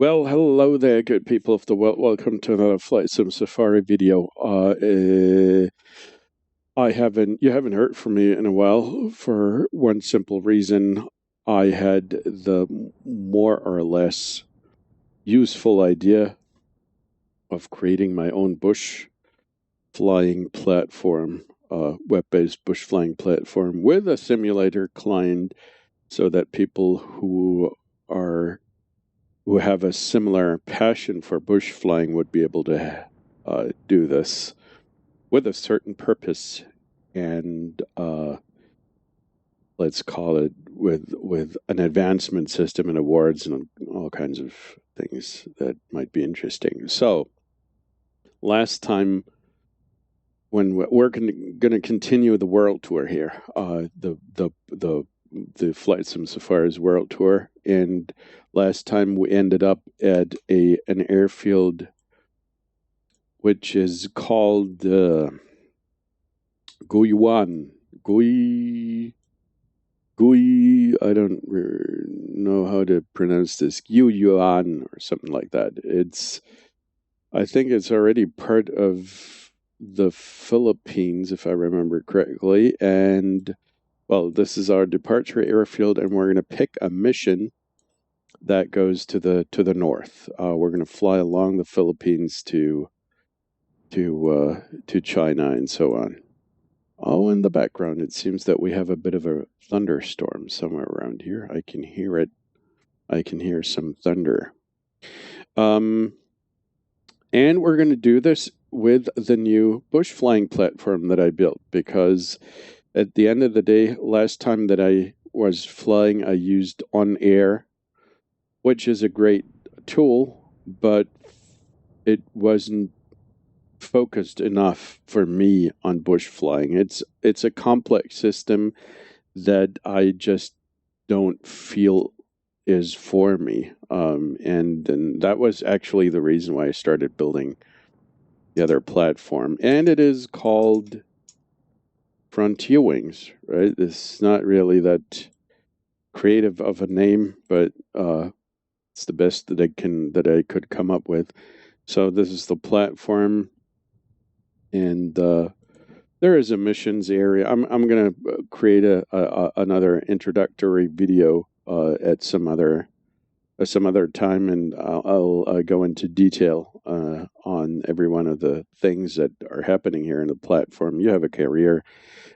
Well, hello there, good people of the world. Welcome to another Flight Sim Safari video. You haven't heard from me in a while for one simple reason. I had the more or less useful idea of creating my own bush flying platform, web-based bush flying platform with a simulator client, so that people who have a similar passion for bush flying would be able to do this with a certain purpose, and let's call it with an advancement system and awards and all kinds of things that might be interesting. So last time, when we're going to continue the world tour here, the FlightSimSafaris World Tour, and last time we ended up at an airfield which is called Guyuan. I don't know how to pronounce this. Guyuan or something like that. I think it's already part of the Philippines, if I remember correctly. And, well, this is our departure airfield, and we're going to pick a mission that goes to the north. We're going to fly along the Philippines to China and so on. Oh, in the background, it seems that we have a bit of a thunderstorm somewhere around here. I can hear it. I can hear some thunder. And we're going to do this with the new bush flying platform that I built, because at the end of the day, last time that I was flying, I used On Air, which is a great tool, but it wasn't focused enough for me on bush flying. It's a complex system that I just don't feel is for me, and that was actually the reason why I started building the other platform, and it is called FrontierWings, right? It's not really that creative of a name, but it's the best that I could come up with. So this is the platform, and there is a missions area. I'm going to create another introductory video at some other time, and I'll go into detail on every one of the things that are happening here in the platform. You have a career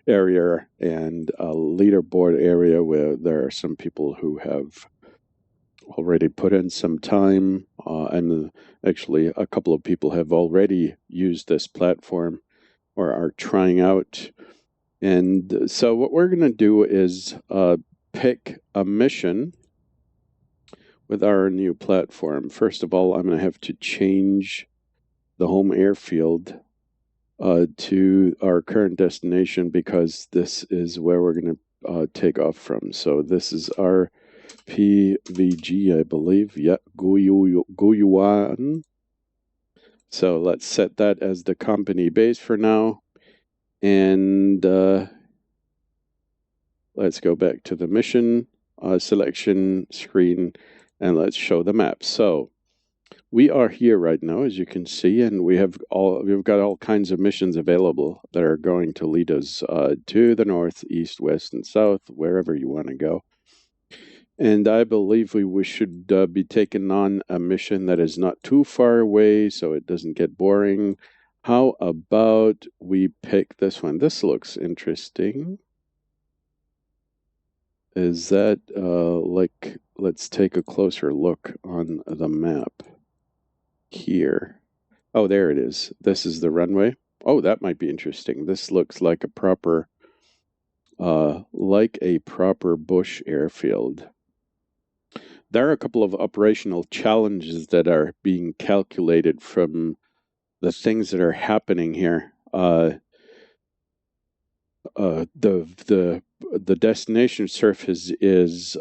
area and a leaderboard area where there are some people who have already put in some time, and actually a couple of people have already used this platform or are trying out. And so what we're going to do is pick a mission with our new platform. First of all, I'm going to have to change the home airfield to our current destination, because this is where we're going to take off from. So this is RPVG, I believe. Yeah, Guyuan. So let's set that as the company base for now. And let's go back to the mission selection screen, and let's show the map. So we are here right now, as you can see, and we've got all kinds of missions available that are going to lead us to the north, east, west, and south, wherever you want to go. And I believe we should be taking on a mission that is not too far away, so it doesn't get boring. How about we pick this one? This looks interesting. Is that let's take a closer look on the map here. Oh, there it is. This is the runway. Oh, that might be interesting. This looks like a proper bush airfield. There are a couple of operational challenges that are being calculated from the things that are happening here. The destination surface is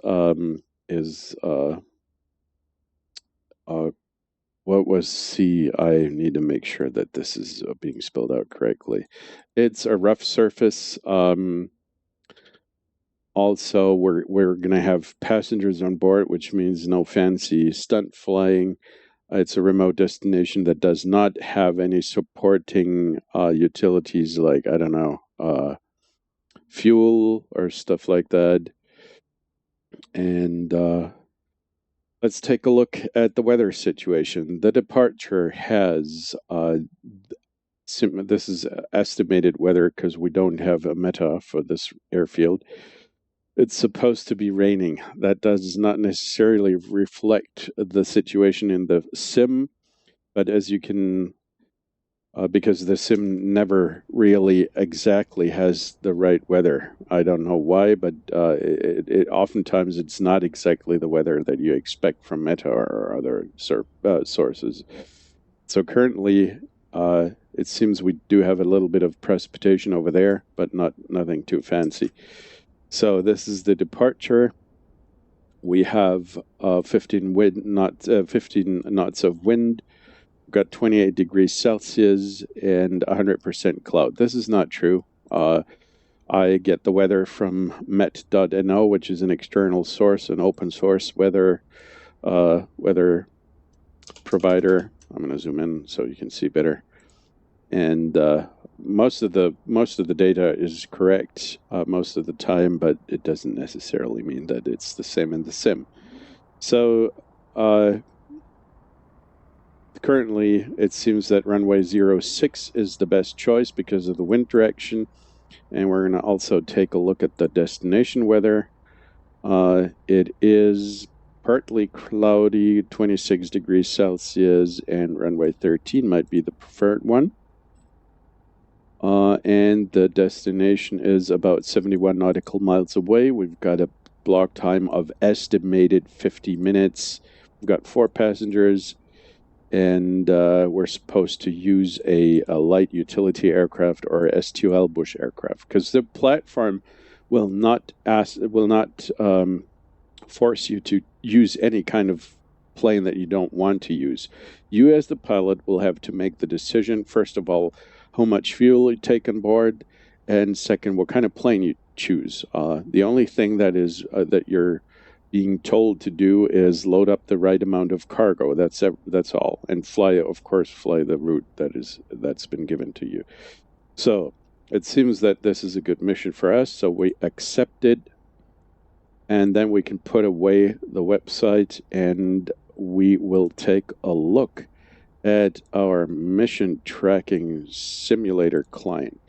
what was C? I need to make sure that this is being spelled out correctly. It's a rough surface. Also, we're going to have passengers on board, which means no fancy stunt flying. It's a remote destination that does not have any supporting utilities like, I don't know, fuel or stuff like that. And let's take a look at the weather situation. The departure has, this is estimated weather because we don't have a meta for this airfield. It's supposed to be raining. That does not necessarily reflect the situation in the sim, but as you can, because the sim never really exactly has the right weather. I don't know why, but oftentimes it's not exactly the weather that you expect from Meta or other sources. So currently, it seems we do have a little bit of precipitation over there, but nothing too fancy. So this is the departure. We have 15 knots of wind. We've got 28 degrees Celsius and 100% cloud. This is not true. I get the weather from met.no, which is an external source, an open source weather provider. I'm going to zoom in so you can see better. And most of the data is correct most of the time, but it doesn't necessarily mean that it's the same in the sim. So currently, it seems that runway 06 is the best choice because of the wind direction, and we're going to also take a look at the destination weather. It is partly cloudy, 26 degrees Celsius, and runway 13 might be the preferred one. And the destination is about 71 nautical miles away. We've got a block time of estimated 50 minutes. We've got 4 passengers, and we're supposed to use a light utility aircraft or STL Bush aircraft, because the platform will not force you to use any kind of plane that you don't want to use. You as the pilot will have to make the decision, first of all, how much fuel you take on board, and second, what kind of plane you choose. The only thing that is that you're being told to do is load up the right amount of cargo. That's all, and fly the route that's been given to you. So it seems that this is a good mission for us, so we accept it, and then we can put away the website, and we will take a look at our mission tracking simulator client.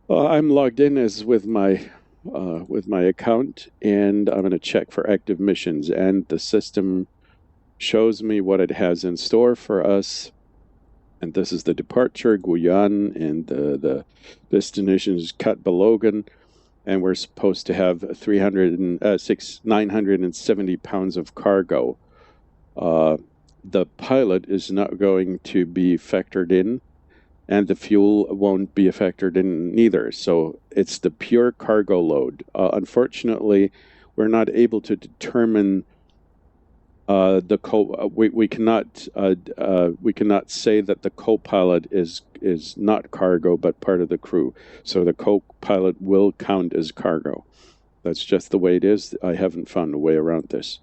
I'm logged in as with my account, and I'm going to check for active missions, and the system shows me what it has in store for us. And this is the departure, Guyana, and the destination is Katbalogan, and we're supposed to have 970 pounds of cargo. The pilot is not going to be factored in, and the fuel won't be factored in neither. So it's the pure cargo load. Unfortunately, we're not able to determine we cannot say that the co-pilot is not cargo but part of the crew. So the co-pilot will count as cargo. That's just the way it is. I haven't found a way around this.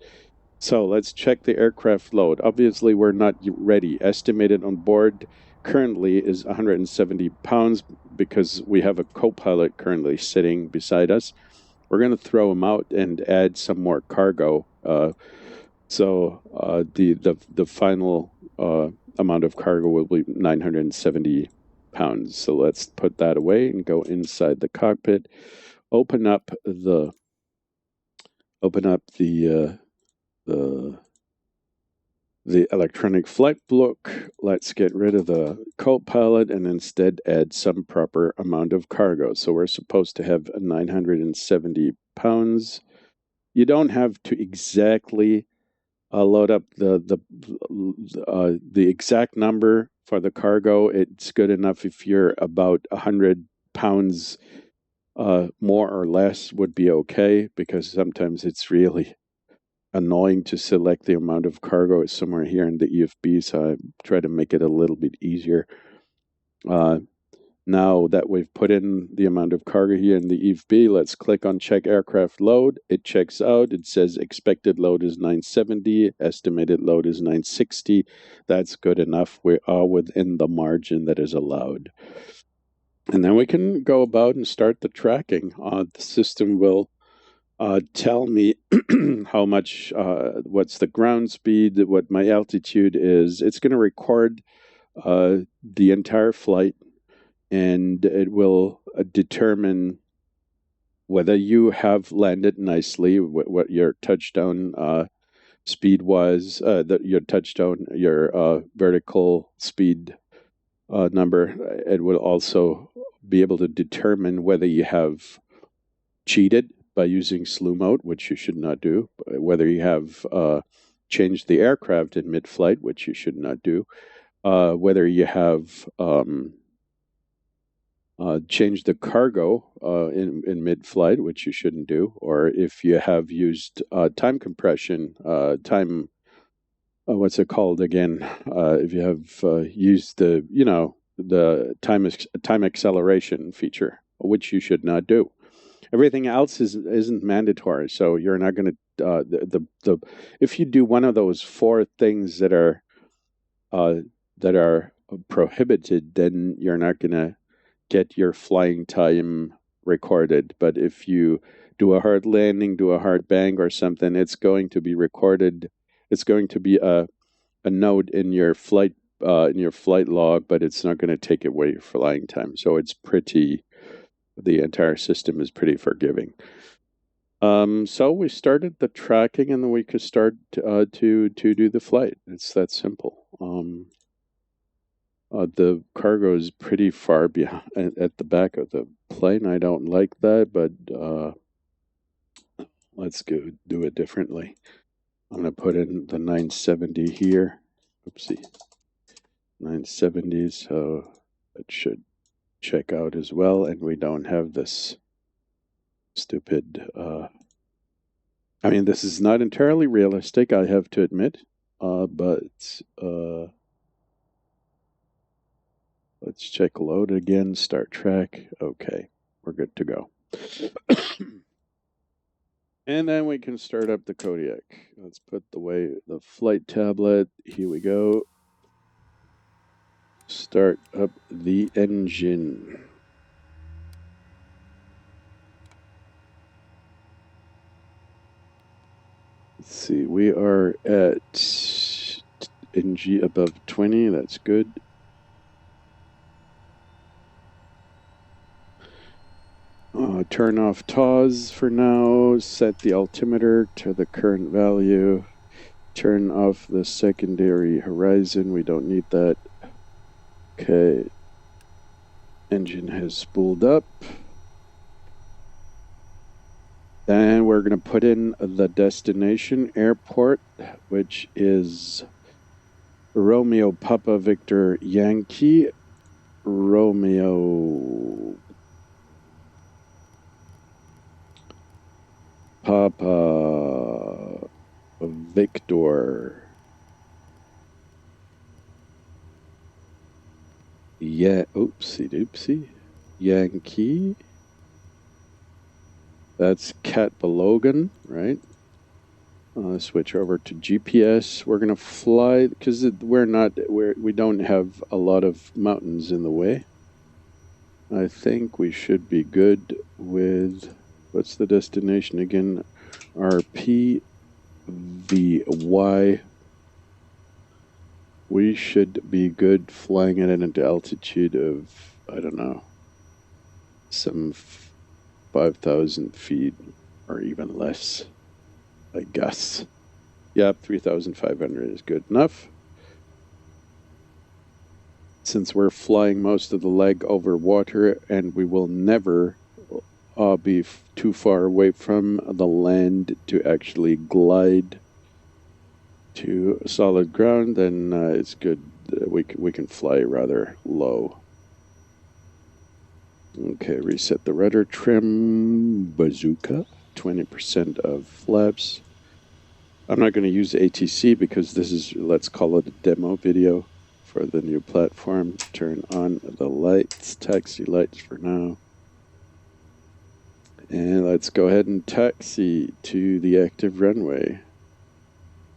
So let's check the aircraft load. Obviously, we're not ready. Estimated on board currently is 170 pounds because we have a co-pilot currently sitting beside us. We're going to throw him out and add some more cargo. So the final amount of cargo will be 970 pounds. So let's put that away and go inside the cockpit. Open up the electronic flight book. Let's get rid of the co-pilot and instead add some proper amount of cargo. So we're supposed to have 970 pounds. You don't have to exactly load up the exact number for the cargo. It's good enough if you're about 100 pounds more or less would be okay, because sometimes it's really annoying to select the amount of cargo. It's somewhere here in the EFB, so I try to make it a little bit easier. Now that we've put in the amount of cargo here in the EFB, let's click on check aircraft load. It checks out. It says expected load is 970, estimated load is 960. That's good enough. We are within the margin that is allowed. And then we can go about and start the tracking. The system will tell me how much, what's the ground speed, what my altitude is. It's going to record the entire flight, and it will determine whether you have landed nicely, what your touchdown speed was, your touchdown, your vertical speed number. It will also be able to determine whether you have cheated by using slew mode, which you should not do, whether you have changed the aircraft in mid-flight, which you should not do, whether you have changed the cargo in mid-flight, which you shouldn't do, or if you have used time compression, what's it called again? If you have used the time acceleration feature, which you should not do. Everything else isn't mandatory, so you're not going to if you do one of those 4 things that are prohibited, then you're not going to get your flying time recorded. But if you do a hard landing, do a hard bang or something, it's going to be recorded. It's going to be a note in your flight log, but it's not going to take away your flying time. So it's the entire system is pretty forgiving. So we started the tracking, and then we could start to do the flight. It's that simple. The cargo is pretty far behind at the back of the plane. I don't like that, but let's go do it differently. I'm going to put in the 970 here. Oopsie. 970, so it should check out as well, and we don't have this stupid I mean, this is not entirely realistic, I have to admit, but let's check load again, start track. Okay, we're good to go. And then we can start up the Kodiak. Let's put the flight tablet. Here we go. Start up the engine. Let's see, we are at NG above 20. That's good. Turn off TAWS for now. Set the altimeter to the current value. Turn off the secondary horizon. We don't need that. Okay. Engine has spooled up. And we're going to put in the destination airport, which is Romeo Papa Victor Yankee, Romeo Papa Victor. Yeah, oopsie doopsie. Yankee. That's Cat Belogan, right? Switch over to GPS. We're gonna fly because we don't have a lot of mountains in the way. I think we should be good with, what's the destination again? RPVY. We should be good flying at an altitude of, I don't know, some 5,000 feet or even less, I guess. Yep, 3,500 is good enough. Since we're flying most of the leg over water, and we will never be too far away from the land to actually glide to solid ground, then it's good. We can fly rather low. Okay, reset the rudder trim, bazooka, 20% of flaps. I'm not going to use ATC because this is, let's call it a demo video for the new platform. Turn on the lights, taxi lights for now. And let's go ahead and taxi to the active runway.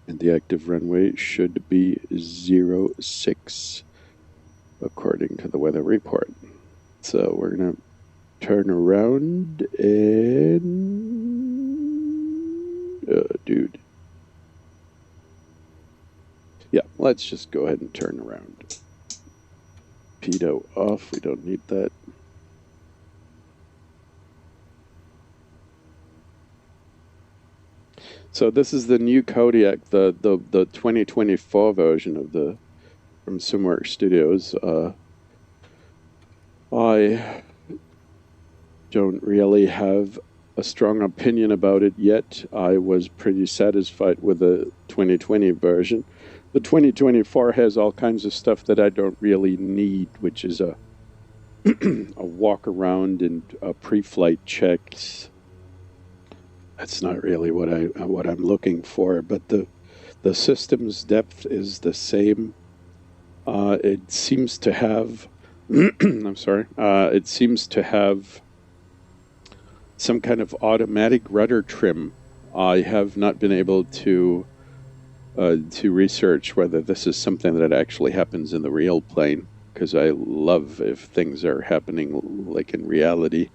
And the active runway should be 06, according to the weather report. So we're going to turn around and... dude. Yeah, let's just go ahead and turn around. Pitot off, we don't need that. So this is the new Kodiak, the 2024 version of the from Simworks Studios. I don't really have a strong opinion about it yet. I was pretty satisfied with the 2020 version. The 2024 has all kinds of stuff that I don't really need, which is a a walk around and pre-flight checks. That's not really what I'm looking for, but the system's depth is the same. It seems to have I'm sorry. It seems to have some kind of automatic rudder trim. I have not been able to research whether this is something that actually happens in the real plane, because I love if things are happening like in reality.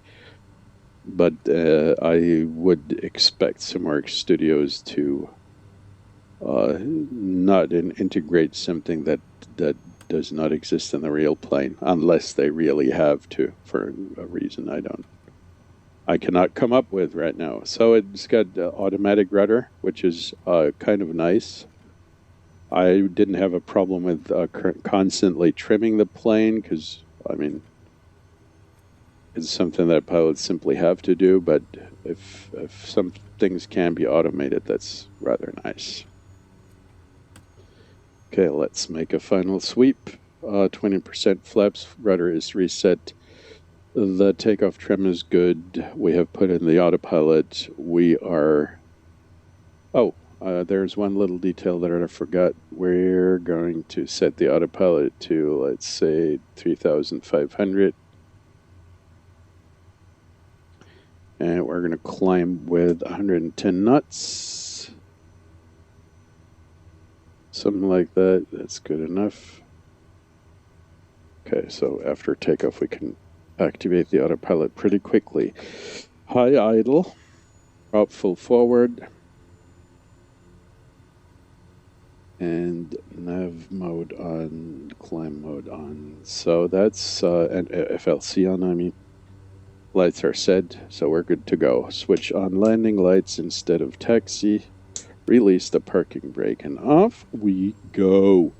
But I would expect Simworks Studios to not integrate something that does not exist in the real plane, unless they really have to, for a reason I cannot come up with right now. So it's got automatic rudder, which is kind of nice. I didn't have a problem with constantly trimming the plane, because, I mean, it's something that pilots simply have to do, but if some things can be automated, that's rather nice. Okay, let's make a final sweep. 20% flaps, rudder is reset. The takeoff trim is good. We have put in the autopilot. We are... Oh, there's one little detail that I forgot. We're going to set the autopilot to, let's say, 3,500. And we're going to climb with 110 knots. Something like that. That's good enough. Okay, so after takeoff, we can activate the autopilot pretty quickly. High idle. Prop full forward. And nav mode on, climb mode on. So that's and FLC on, I mean. Lights are set, so we're good to go. Switch on landing lights instead of taxi. Release the parking brake, and off we go.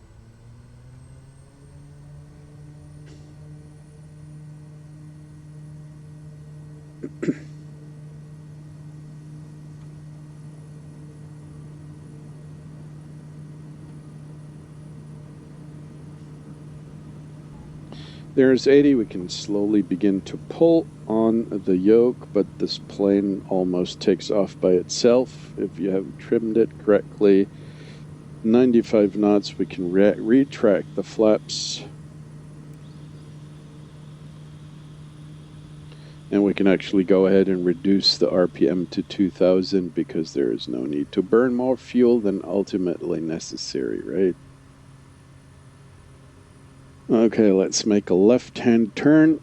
There's 80. We can slowly begin to pull on the yoke, but this plane almost takes off by itself if you haven't trimmed it correctly. 95 knots. We can retract the flaps. And we can actually go ahead and reduce the RPM to 2,000 because there is no need to burn more fuel than ultimately necessary, right? Okay, let's make a left-hand turn.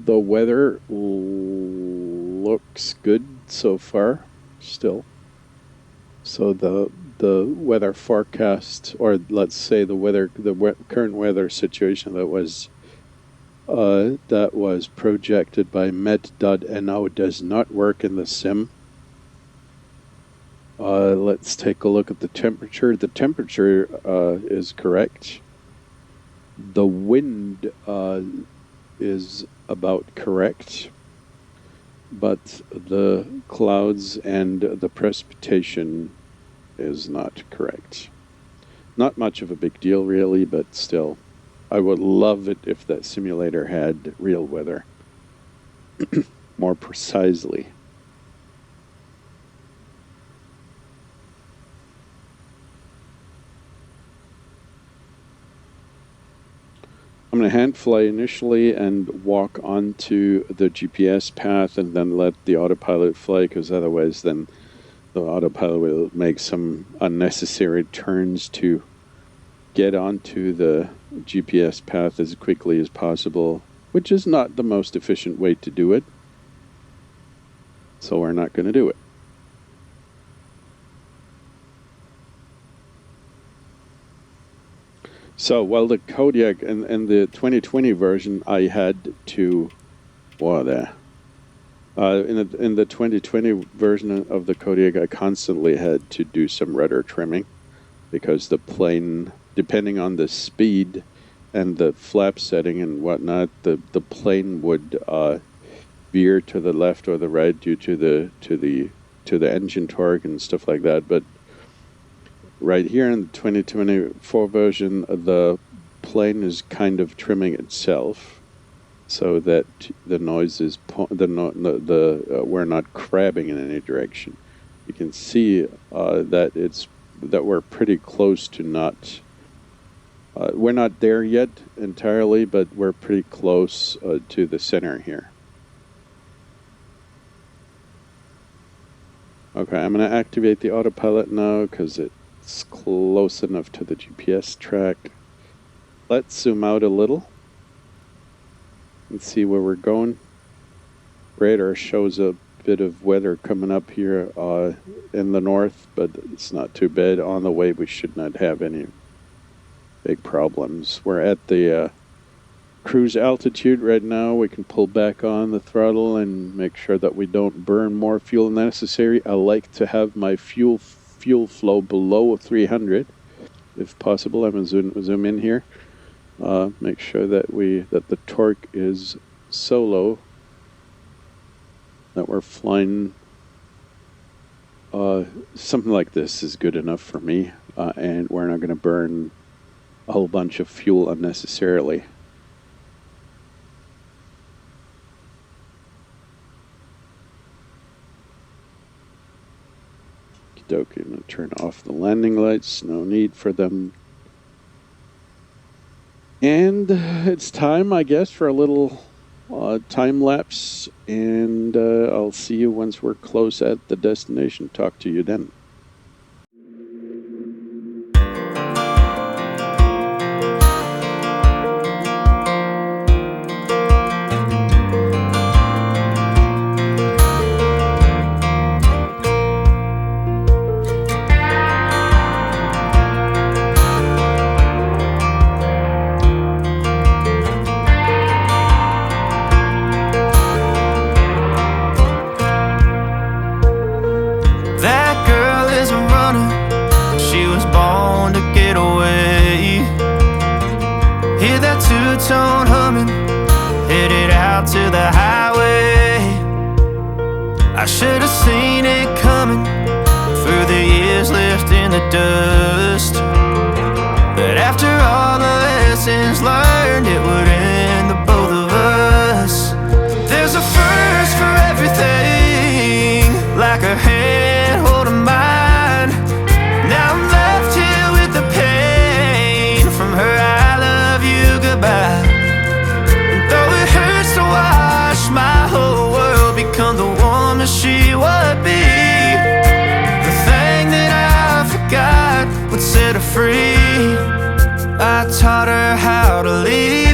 The weather looks good so far, still. So the weather forecast, or let's say the current weather situation that was projected by Met.no does not work in the sim. Let's take a look at the temperature. The temperature is correct. The wind is about correct, but the clouds and the precipitation is not correct. Not much of a big deal, really, but still, I would love it if that simulator had real weather more precisely. I'm going to hand fly initially and walk onto the GPS path and then let the autopilot fly, because otherwise then the autopilot will make some unnecessary turns to get onto the GPS path as quickly as possible, which is not the most efficient way to do it. So we're not going to do it. So, while the Kodiak and the 2020 version, I had to, in the 2020 version of the Kodiak, I constantly had to do some rudder trimming, because the plane, depending on the speed and the flap setting and whatnot, the plane would veer to the left or the right due to the engine torque and stuff like that. But right here in the 2024 version, the plane is kind of trimming itself so that the noise is we're not crabbing in any direction. You can see that we're pretty close to not. We're not there yet entirely, but we're pretty close to the center here. Okay, I'm going to activate the autopilot now because it's close enough to the GPS track. Let's zoom out a little and see where we're going. Radar shows a bit of weather coming up here in the north, but it's not too bad. On the way, we should not have any big problems. We're at the cruise altitude right now. We can pull back on the throttle and make sure that we don't burn more fuel than necessary. I like to have my fuel flow below 300 if possible. I'm going to zoom in here. Make sure that the torque is so low that we're flying. Something like this is good enough for me, and we're not going to burn a whole bunch of fuel unnecessarily. Okay, I'm going to turn off the landing lights. No need for them. And it's time, I guess, for a little time lapse. And I'll see you once we're close at the destination. Talk to you then. Tone humming, headed out to the highway. I should have seen it coming through the years left in the dust. But after all the lessons learned, it would end the both of us. There's a first for everything, like a hand holding mine. Now I'm left here with the pain from her I love you goodbye. And though it hurts to watch my whole world become the woman she would be, the thing that I forgot would set her free. I taught her how to leave.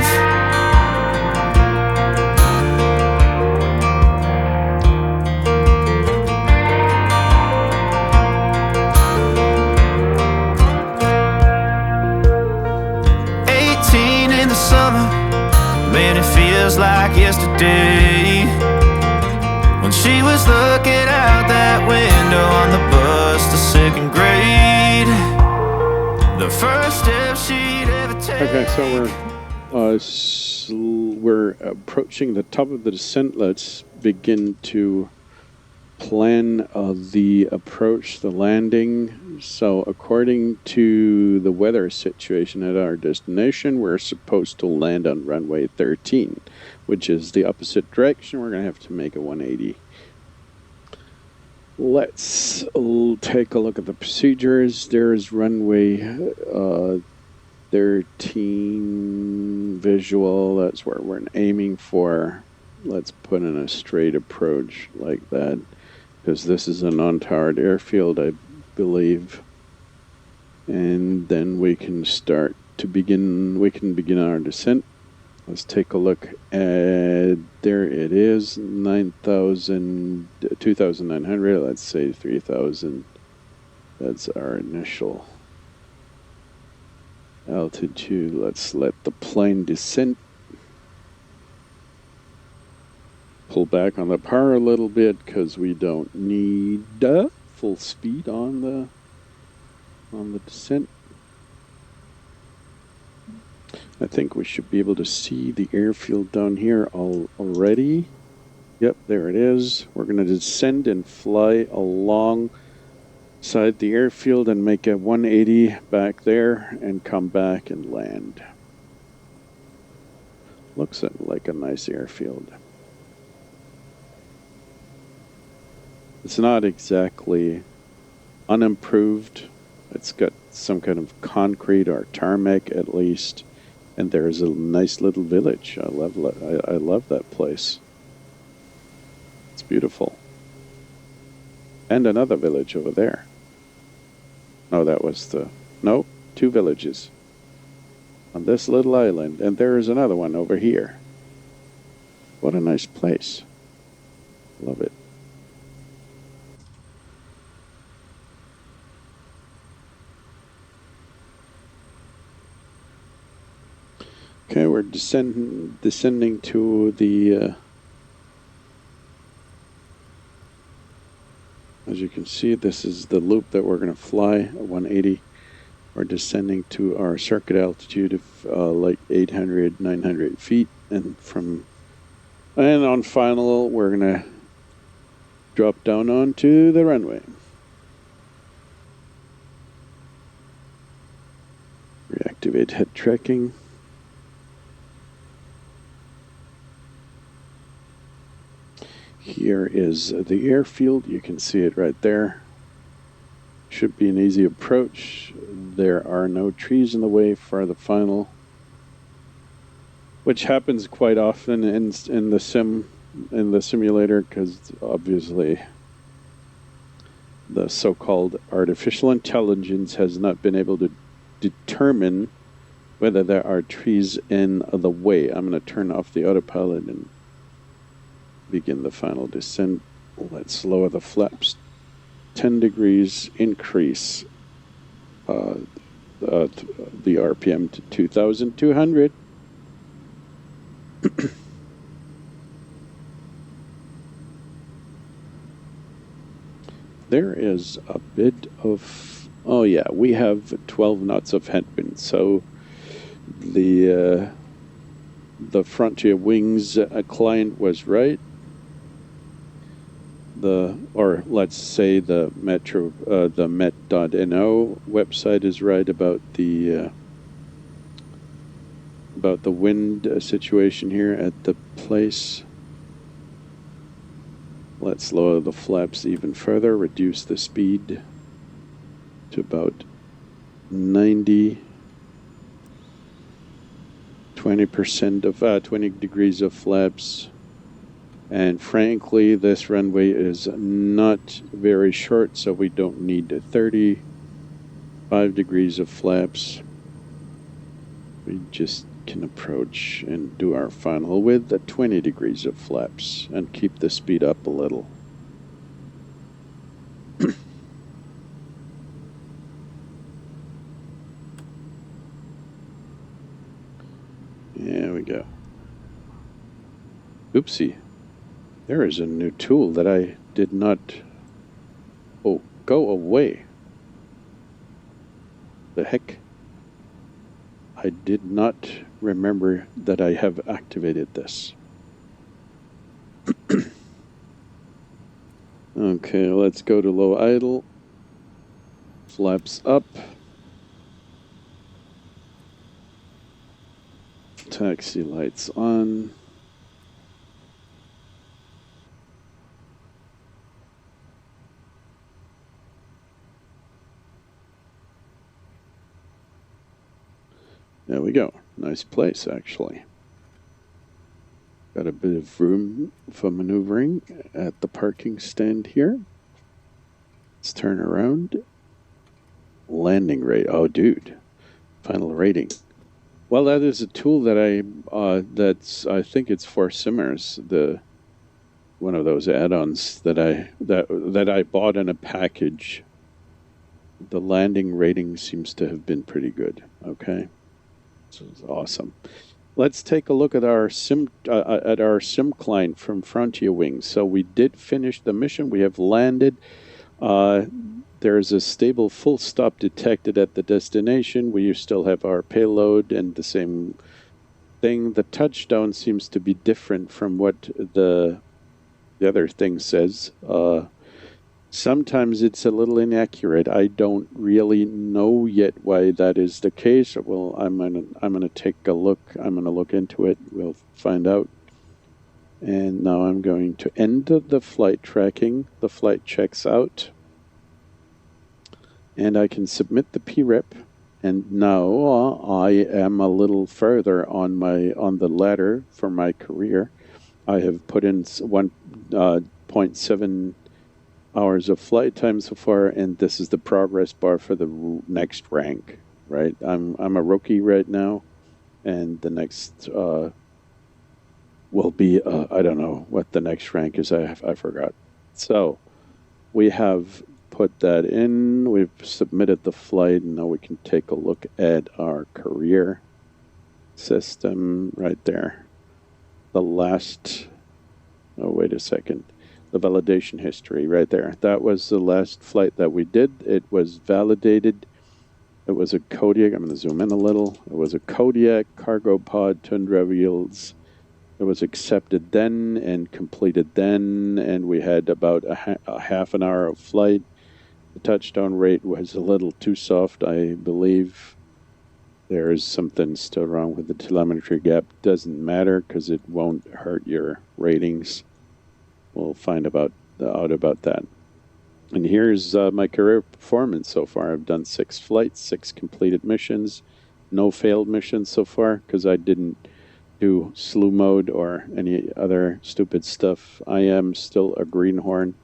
Man, it feels like yesterday when she was looking out that window on the bus to second grade. The first step she'd ever take. Okay, so we're approaching the top of the descent. Let's begin to plan the approach, the landing. So according to the weather situation at our destination, we're supposed to land on runway 13, which is the opposite direction. We're going to have to make a 180. Let's take a look at the procedures. There's runway 13. main visual. That's where we're aiming for. Let's put in a straight approach like that, because this is a non-towered airfield, I believe. And then we can start to begin, we can begin our descent. Let's take a look at, there it is, 9,000, 2,900, let's say 3,000. That's our initial altitude. Let's let the plane descend. Pull back on the power a little bit because we don't need full speed on the descent. I think we should be able to see the airfield down here already. Yep, there it is. We're going to descend and fly alongside the airfield and make a 180 back there and come back and land. Looks like a nice airfield. It's not exactly unimproved. It's got some kind of concrete or tarmac at least. And there's a nice little village. I love that place. It's beautiful. And another village over there. Oh, that was no, 2 villages on this little island. And there is another one over here. What a nice place. Love it. Okay, we're descending to the, as you can see, this is the loop that we're going to fly at 180. We're descending to our circuit altitude of like 800, 900 feet. And on final, we're going to drop down onto the runway. Reactivate head tracking. Here is the airfield. You can see it right there. Should be an easy approach. There are no trees in the way for the final, which happens quite often in the simulator, because obviously the so-called artificial intelligence has not been able to determine whether there are trees in the way. I'm going to turn off the autopilot and begin the final descent. Let's lower the flaps 10 degrees, increase the RPM to 2,200. There is a bit of, oh yeah, we have 12 knots of headwind, so the FrontierWings client was right. Or let's say the met.no website is right about the wind situation here at the place. Let's lower the flaps even further, reduce the speed to about 90, 20% of 20 degrees of flaps. And frankly, this runway is not very short, so we don't need 35 degrees of flaps. We just can approach and do our final with 20 degrees of flaps and keep the speed up a little. There we go. Oopsie. There is a new tool that I did not... Oh, go away. The heck? I did not remember that I have activated this. Okay, let's go to low idle. Flaps up. Taxi lights on. There we we go. Nice place, actually. Got a bit of room for maneuvering at the parking stand here. Let's turn around. Landing rate. Oh, dude. Final rating. Well, that is a tool that I think it's for simmers. One of those add-ons that I bought in a package. The landing rating seems to have been pretty good. Okay, so it's awesome. Let's take a look at our sim client from FrontierWings. So we did finish the mission. We have landed. There's a stable full stop detected at the destination. We still have our payload and the same thing. The touchdown seems to be different from what the other thing says. Sometimes it's a little inaccurate. I don't really know yet why that is the case. Well, I'm gonna take a look. I'm gonna look into it. We'll find out. And now I'm going to end the flight tracking. The flight checks out. And I can submit the PREP. And now I am a little further on the ladder for my career. I have put in 1.7 hours of flight time so far, and this is the progress bar for the next rank. Right, I'm a rookie right now, and the next will be I don't know what the next rank is. I forgot. So we have put that in. We've submitted the flight, and now we can take a look at our career system right there. The last, oh, wait a second. The validation history right there. That was the last flight that we did. It was validated. It was a Kodiak. I'm going to zoom in a little. It was a Kodiak cargo pod, Tundra wheels. It was accepted then and completed then, and we had about a half an hour of flight. The touchdown rate was a little too soft, I believe. There is something still wrong with the telemetry gap. Doesn't matter because it won't hurt your ratings. We'll find out about that. And here's my career performance so far. I've done 6 flights, 6 completed missions, no failed missions so far because I didn't do slew mode or any other stupid stuff. I am still a greenhorn.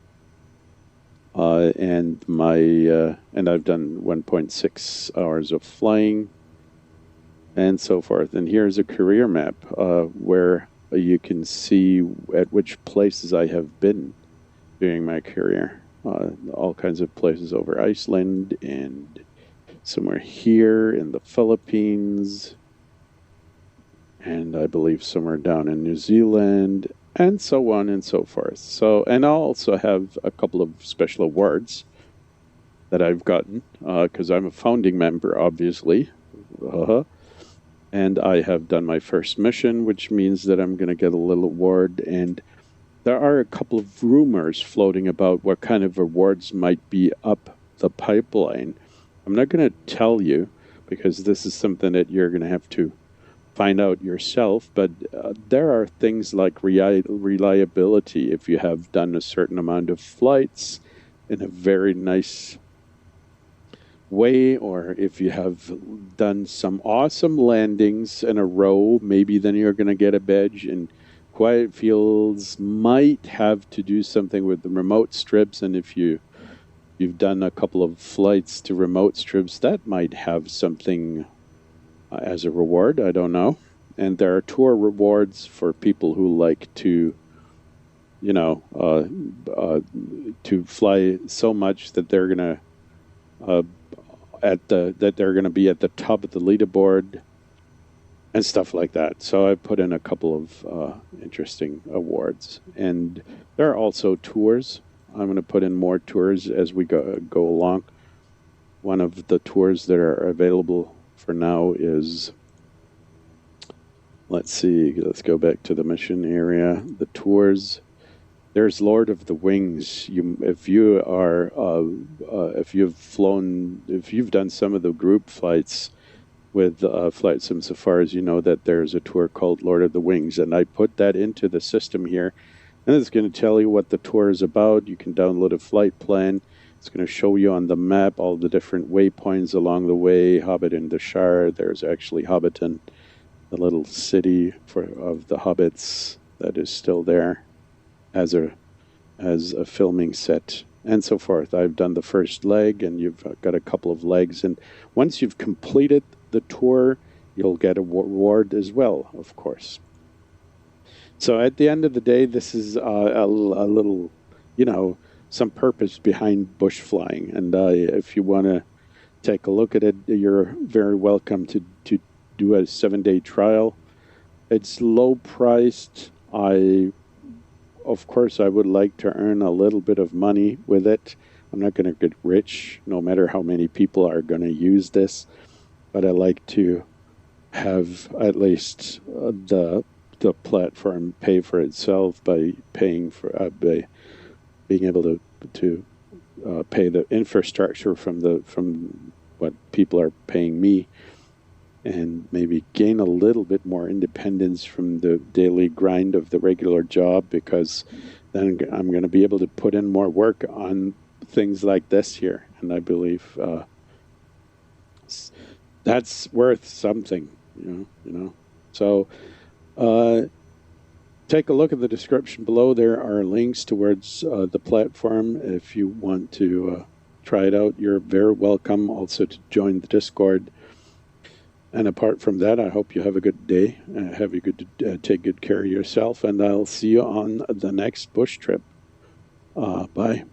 And I've done 1.6 hours of flying and so forth. And here's a career map where you can see at which places I have been during my career. All kinds of places over Iceland and somewhere here in the Philippines, and I believe somewhere down in New Zealand, and so on and so forth. So, and I'll also have a couple of special awards that I've gotten because I'm a founding member, obviously. And I have done my first mission, which means that I'm going to get a little award. And there are a couple of rumors floating about what kind of awards might be up the pipeline. I'm not going to tell you because this is something that you're going to have to find out yourself, but there are things like reliability. If you have done a certain amount of flights in a very nice way, or if you have done some awesome landings in a row, maybe then you're going to get a badge. And quiet fields might have to do something with the remote strips, and if you've done a couple of flights to remote strips, that might have something as a reward. I don't know. And there are tour rewards for people who like to, to fly so much that they're gonna be at the top of the leaderboard and stuff like that. So I put in a couple of interesting awards, and there are also tours. I'm going to put in more tours as we go along. One of the tours that are available for now is, let's go back to the mission area. The tours, there's Lord of the Wings. If you've done some of the group flights with FlightSimSafaris, you know that there's a tour called Lord of the Wings, and I put that into the system here, and it's going to tell you what the tour is about. You can download a flight plan, It's going to show you on the map all the different waypoints along the way. Hobbit in the Shire. There's actually Hobbiton, the little city of the hobbits that is still there as a filming set, and so forth. I've done the first leg, and you've got a couple of legs. And once you've completed the tour, you'll get a reward as well, of course. So at the end of the day, this is a little, some purpose behind bush flying. And if you want to take a look at it, you're very welcome to do a 7-day trial. It's low priced. Of course, I would like to earn a little bit of money with it. I'm not going to get rich, no matter how many people are going to use this. But I like to have at least the platform pay for itself by paying for by being able to pay the infrastructure from what people are paying me, and maybe gain a little bit more independence from the daily grind of the regular job, because then I'm going to be able to put in more work on things like this here. And I believe that's worth something, So take a look at the description below. There are links towards the platform. If you want to try it out, you're very welcome also to join the Discord. And apart from that, I hope you have a good day. Take good care of yourself, and I'll see you on the next bush trip. Bye.